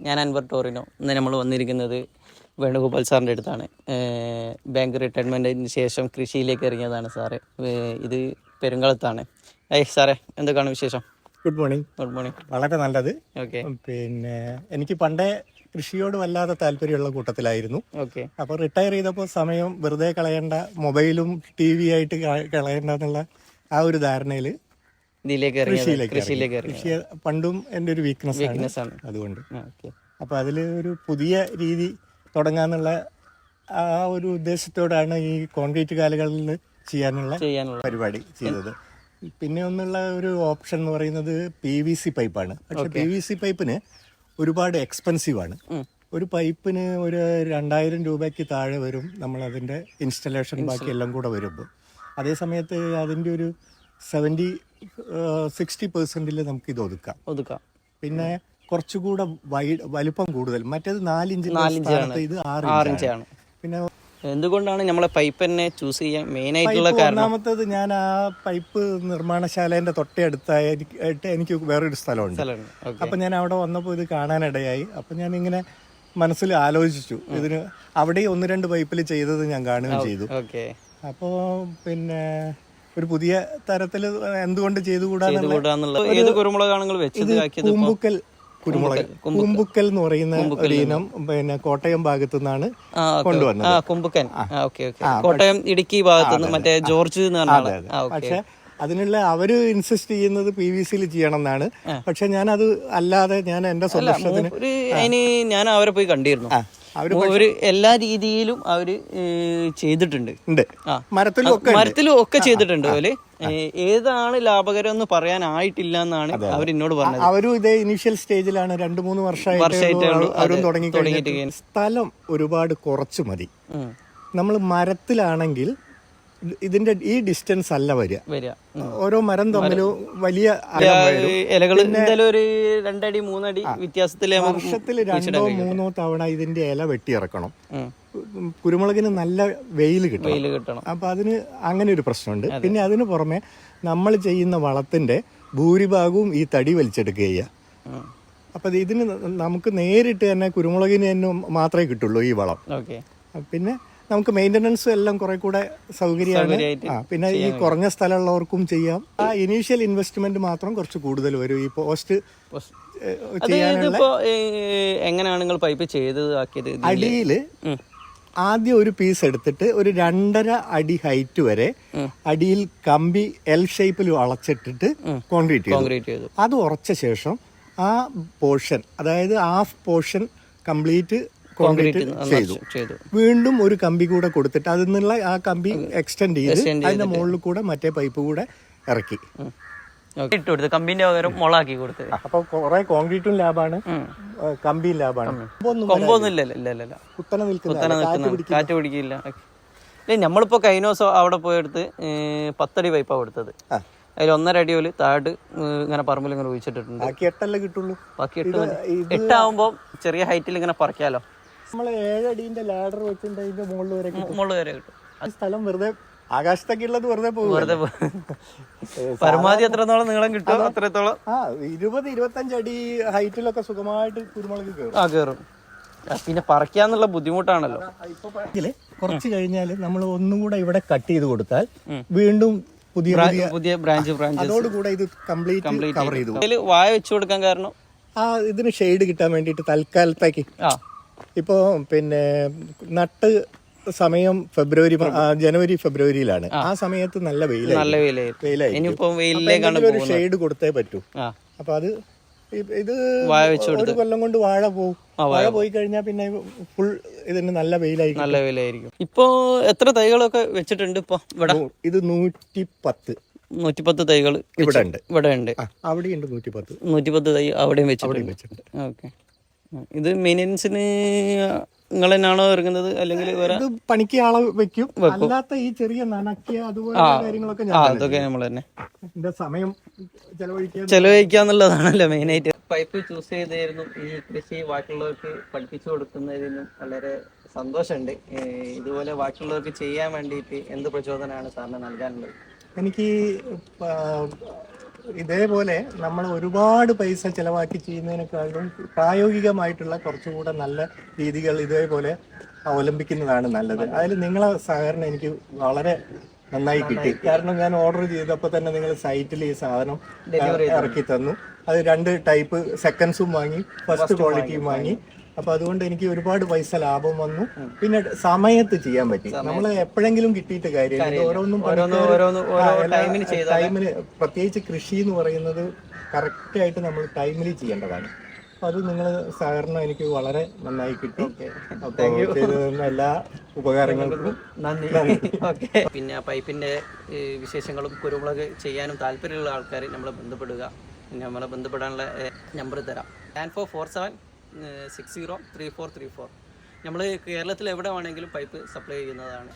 ഞാൻ അൻവർ ടോറിനോ. ഇന്ന് നമ്മൾ വന്നിരിക്കുന്നത് വേണുഗോപാൽ സാറിൻ്റെ അടുത്താണ്. ബാങ്ക് റിട്ടയർമെൻറ്റിന് ശേഷം കൃഷിയിലേക്ക് ഇറങ്ങിയതാണ് സാറ്. ഇത് പെരുങ്കളത്താണ്. സാറേ, എന്തൊക്കെയാണ് വിശേഷം? Good morning. Good morning. വളരെ നല്ലത്. ഓക്കെ. പിന്നെ എനിക്ക് പണ്ടേ കൃഷിയോട് വല്ലാതെ താല്പര്യമുള്ള കൂട്ടത്തിലായിരുന്നു. ഓക്കെ. അപ്പോൾ റിട്ടയർ ചെയ്തപ്പോൾ സമയം വെറുതെ കളയേണ്ട, മൊബൈലും ടി വി ആയിട്ട് കളയേണ്ട എന്നുള്ള ആ ഒരു ധാരണയിൽ കൃഷിയിലേക്ക് കൃഷി പണ്ടും എൻ്റെ ഒരു വീക്ക്നെസ് ആണ്. അതുകൊണ്ട് അപ്പോൾ അതിൽ ഒരു പുതിയ രീതി തുടങ്ങാന്നുള്ള ആ ഒരു ഉദ്ദേശത്തോടാണ് ഈ കോൺക്രീറ്റ് കാലുകളിൽ ചെയ്യാനുള്ള പരിപാടി ചെയ്തത്. പിന്നെ ഒന്നുള്ള ഒരു ഓപ്ഷൻ എന്ന് പറയുന്നത് PVC പൈപ്പാണ്. പക്ഷെ PVC പൈപ്പിന് ഒരുപാട് എക്സ്പെൻസീവ് ആണ്. ഒരു പൈപ്പിന് ഒരു 2000 രൂപയ്ക്ക് താഴെ വരും നമ്മളതിൻ്റെ ഇൻസ്റ്റലേഷൻ ബാക്കി എല്ലാം കൂടെ വരുമ്പോൾ. അതേ സമയത്ത് അതിൻ്റെ ഒരു 60% നമുക്ക് ഇത് ഒതുക്കാം. പിന്നെ കുറച്ചുകൂടെ വലുപ്പം കൂടുതൽ. മറ്റേത് 4 ഇഞ്ച്, ഇത് 6 ഇഞ്ചാണ്. പിന്നെ എന്തുകൊണ്ടാണ് നമ്മളെ പൈപ്പ് തന്നെ ചൂസ് ചെയ്യാൻ മെയിൻ ആയിട്ടുള്ള കാരണം? ഒന്നാമത്തേത്, ഞാൻ ആ പൈപ്പ് നിർമ്മാണശാലേന്റെ തൊട്ടടുത്തായിട്ട് എനിക്ക് വേറൊരു സ്ഥലമുണ്ട്. അപ്പൊ ഞാൻ അവിടെ വന്നപ്പോൾ ഇത് കാണാനിടയായി. അപ്പൊ ഞാൻ ഇങ്ങനെ മനസ്സിൽ ആലോചിച്ചു, ഇതിന് അവിടെ 1-2 പൈപ്പിൽ ചെയ്തത് ഞാൻ കാണുകയും ചെയ്തു. അപ്പോ പിന്നെ ഒരു പുതിയ തരത്തിൽ എന്തുകൊണ്ട് ചെയ്തുകൂടാന്നുള്ള കുമ്പുക്കൽ എന്ന് പറയുന്ന ഒരു ഇനം പിന്നെ കോട്ടയം ഭാഗത്തു നിന്നാണ് കൊണ്ടുവന്നത്. കോട്ടയം ഇടുക്കി ഭാഗത്തുനിന്ന് മറ്റേ ജോർജ്. പക്ഷെ അതിനുള്ള അവര് ഇൻസിസ്റ്റ് ചെയ്യുന്നത് PVC ചെയ്യണം എന്നാണ്. പക്ഷെ ഞാൻ അത് അല്ലാതെ ഞാൻ എന്റെ സൊല്യൂഷന് ഞാൻ അവരെ പോയി കണ്ടിരുന്നു. അവര് എല്ലാ രീതിയിലും അവര് ചെയ്തിട്ടുണ്ട്. മരത്തിലും ഒക്കെ ചെയ്തിട്ടുണ്ട്. അതുപോലെ ഏതാണ് ലാഭകരം എന്ന് പറയാനായിട്ടില്ല എന്നാണ് അവർ എന്നോട് പറഞ്ഞത്. അവരും ഇതേ ഇനീഷ്യൽ സ്റ്റേജിലാണ്. 2-3 വർഷമായിട്ട് തുടങ്ങിയിട്ട് സ്ഥലം ഒരുപാട് കുറച്ച് മതി. നമ്മൾ മരത്തിലാണെങ്കിൽ ഇതിന്റെ ഈ ഡിസ്റ്റൻസ് അല്ല വരിക. ഓരോ മരം തമ്മിലും വലിയ ഇലകൾ ഒരു 2 അടി 3 അടി വ്യത്യാസത്തിൽ വർഷത്തിൽ 2-3 തവണ ഇതിന്റെ ഇല വെട്ടിയിറക്കണം. കുരുമുളകിന് നല്ല വെയിൽ കിട്ടണം. അപ്പൊ അതിന് അങ്ങനെ ഒരു പ്രശ്നമുണ്ട്. പിന്നെ അതിന് പുറമെ നമ്മൾ ചെയ്യുന്ന വളത്തിന്റെ ഭൂരിഭാഗവും ഈ തടി വലിച്ചെടുക്കുക ചെയ്യുക. അപ്പൊ ഇതിന് നമുക്ക് നേരിട്ട് തന്നെ കുരുമുളകിന് തന്നെ മാത്രമേ കിട്ടുള്ളൂ ഈ വളം. പിന്നെ നമുക്ക് മെയിൻ്റനൻസും എല്ലാം കുറെ കൂടെ സൗകര്യമാണ്. പിന്നെ ഈ കുറഞ്ഞ സ്ഥലമുള്ളവർക്കും ചെയ്യാം. ആ ഇനീഷ്യൽ ഇൻവെസ്റ്റ്മെന്റ് മാത്രം കുറച്ച് കൂടുതൽ വരും. ഈ പോസ്റ്റ് എങ്ങനെയാണ് നിങ്ങൾ പൈപ്പ് ചെയ്തത്? അടിയിൽ ആദ്യം ഒരു പീസ് എടുത്തിട്ട് ഒരു 2.5 അടി ഹൈറ്റ് വരെ അടിയിൽ കമ്പി L ഷേപ്പിൽ വളച്ചിട്ടിട്ട് കോൺക്രീറ്റ് ചെയ്തു. അത് ഉറച്ച ശേഷം ആ പോർഷൻ, അതായത് ഹാഫ് പോർഷൻ കംപ്ലീറ്റ് കോൺക്രീറ്റ് ചെയ്തു. വീണ്ടും ഒരു കമ്പി കൂടെ കൊടുത്തിട്ട് അതിൽ നിന്നുള്ള ആ കമ്പി എക്സ്റ്റെൻഡ് ചെയ്ത് അതിന്റെ മുകളിൽ കൂടെ മറ്റേ പൈപ്പ് കൂടെ ഇറക്കി കമ്പിന്റെ പകരം മുളാക്കി കൊടുത്തു. അപ്പൊ കുറെ കോൺക്രീറ്റും ലാഭാണ്, കമ്പിയും ലാഭാണ്. കുത്തനെ നിൽക്കുന്ന കാറ്റ് പിടിക്കില്ല. നമ്മളിപ്പോ കഴിഞ്ഞ ദിവസം അവിടെ പോയെടുത്ത് 10 അടി പൈപ്പാണ് കൊടുത്തത്. അതിൽ 1.5 അടി പോലെ താഴെ ഇങ്ങനെ പറമ്പിൽ ഇങ്ങനെ ഒഴിച്ചിട്ടുണ്ട്. ബാക്കി 8 കിട്ടുള്ളൂ. ബാക്കി 8 ആവുമ്പോ ചെറിയ ഹൈറ്റിൽ ഇങ്ങനെ പറിക്കാലോ. നമ്മള് 7 അടിന്റെ ലാഡർ വെച്ചിട്ട് അതിന്റെ മുകളിൽ വരെ കിട്ടും. സ്ഥലം വെറുതെ ആകാശത്തൊക്കെ ഉള്ളത് വെറുതെ പോകും. പരമാവധി എത്രത്തോളം നീളം കിട്ടും അത്രത്തോളം 20-25 അടി ഹൈറ്റിലൊക്കെ സുഖമായിട്ട് കുരുമുളക് കയറും. പിന്നെ പറിക്കാന്നുള്ള ബുദ്ധിമുട്ടാണല്ലോ. കുറച്ച് കഴിഞ്ഞാൽ നമ്മൾ ഒന്നും കൂടെ ഇവിടെ കട്ട് ചെയ്ത് കൊടുത്താൽ വീണ്ടും പുതിയ ബ്രാഞ്ച് അതോടുകൂടെ ഇത് കംപ്ലീറ്റ് കവർ ചെയ്തു. വായ വെച്ചു കൊടുക്കാൻ കാരണം ഇതിന് ഷെയ്ഡ് കിട്ടാൻ വേണ്ടിയിട്ട് തൽക്കാലത്തേക്ക്. ഇപ്പോ പിന്നെ നട്ട് സമയം ജനുവരി ഫെബ്രുവരിയിലാണ്. ആ സമയത്ത് നല്ല വെയിലായി. ഒരു ഷെയ്ഡ് കൊടുത്തേ പറ്റൂ. അപ്പൊ അത് ഇത് 1 കൊല്ലം കൊണ്ട് വാഴ പോകും. വാഴ പോയി കഴിഞ്ഞാൽ പിന്നെ ഫുൾ ഇതിന് നല്ല വെയിലായിരിക്കും. ഇപ്പൊ എത്ര തൈകളൊക്കെ വെച്ചിട്ടുണ്ട്? ഇപ്പൊ ഇത് 110 തൈകൾ ഇവിടെ ഉണ്ട്. അവിടെയുണ്ട് 110 തൈ അവിടെയും വെച്ചിട്ടുണ്ട്. ഓക്കെ. ഇത് മെയിൻ്റനൻസിന് നിങ്ങൾ തന്നെയാണോ ഇറങ്ങുന്നത് അല്ലെങ്കിൽ പണിക്ക് ആളെ വെക്കും? അല്ലാത്ത ഈ ചെറിയ നനക്കിയ അതുപോലെ കാര്യങ്ങളൊക്കെ അതൊക്കെ നമ്മൾ തന്നെ സമയം ചെലവഴിക്കാന്നുള്ളതാണല്ലോ മെയിനായിട്ട്. പൈപ്പ് ചൂസ് ചെയ്തായിരുന്നു ഈ കൃഷി ബാക്കിയുള്ളവർക്ക് പഠിപ്പിച്ചു കൊടുക്കുന്നതിനും വളരെ സന്തോഷമുണ്ട്. ഇതുപോലെ ബാക്കിയുള്ളവർക്ക് ചെയ്യാൻ വേണ്ടിയിട്ട് എന്ത് പ്രചോദനമാണ് സാറിന് നൽകാനുള്ളത്? എനിക്ക് ഇതേപോലെ നമ്മൾ ഒരുപാട് പൈസ ചെലവാക്കി ചെയ്യുന്നതിനേക്കാളും പ്രായോഗികമായിട്ടുള്ള കുറച്ചുകൂടെ നല്ല രീതികൾ ഇതേപോലെ അവലംബിക്കുന്നതാണ് നല്ലത്. അതിൽ നിങ്ങളെ സഹകരണം എനിക്ക് വളരെ നന്നായി കിട്ടി. കാരണം ഞാൻ ഓർഡർ ചെയ്തപ്പോൾ തന്നെ നിങ്ങൾ സൈറ്റിൽ ഈ സാധനം ഇറക്കി തന്നു. അത് 2 ടൈപ്പ് സെക്കൻഡ്സും വാങ്ങി, ഫസ്റ്റ് ക്വാളിറ്റിയും വാങ്ങി. അപ്പൊ അതുകൊണ്ട് എനിക്ക് ഒരുപാട് പൈസ ലാഭം വന്നു. പിന്നെ സമയത്ത് ചെയ്യാൻ പറ്റി. നമ്മൾ എപ്പോഴെങ്കിലും കിട്ടിയിട്ട് കാര്യമില്ല. ഓരോന്നും ടൈമിന്, പ്രത്യേകിച്ച് കൃഷി എന്ന് പറയുന്നത് കറക്റ്റ് ആയിട്ട് നമ്മൾ ടൈമിൽ ചെയ്യേണ്ടതാണ്. അപ്പൊ അത് നിങ്ങൾ സഹകരണം എനിക്ക് വളരെ നന്നായി കിട്ടി. എല്ലാ ഉപകാരങ്ങൾക്കും നന്ദി. പിന്നെ പൈപ്പിന്റെ വിശേഷങ്ങളും കുരുമുളക് ചെയ്യാനും താല്പര്യമുള്ള ആൾക്കാർ നമ്മളെ ബന്ധപ്പെടുക. നമ്മളെ ബന്ധപ്പെടാനുള്ള നമ്പർ തരാം, 9447603434. നമ്മൾ കേരളത്തിൽ എവിടെ വേണമെങ്കിലും പൈപ്പ് സപ്ലൈ ചെയ്യുന്നതാണ്.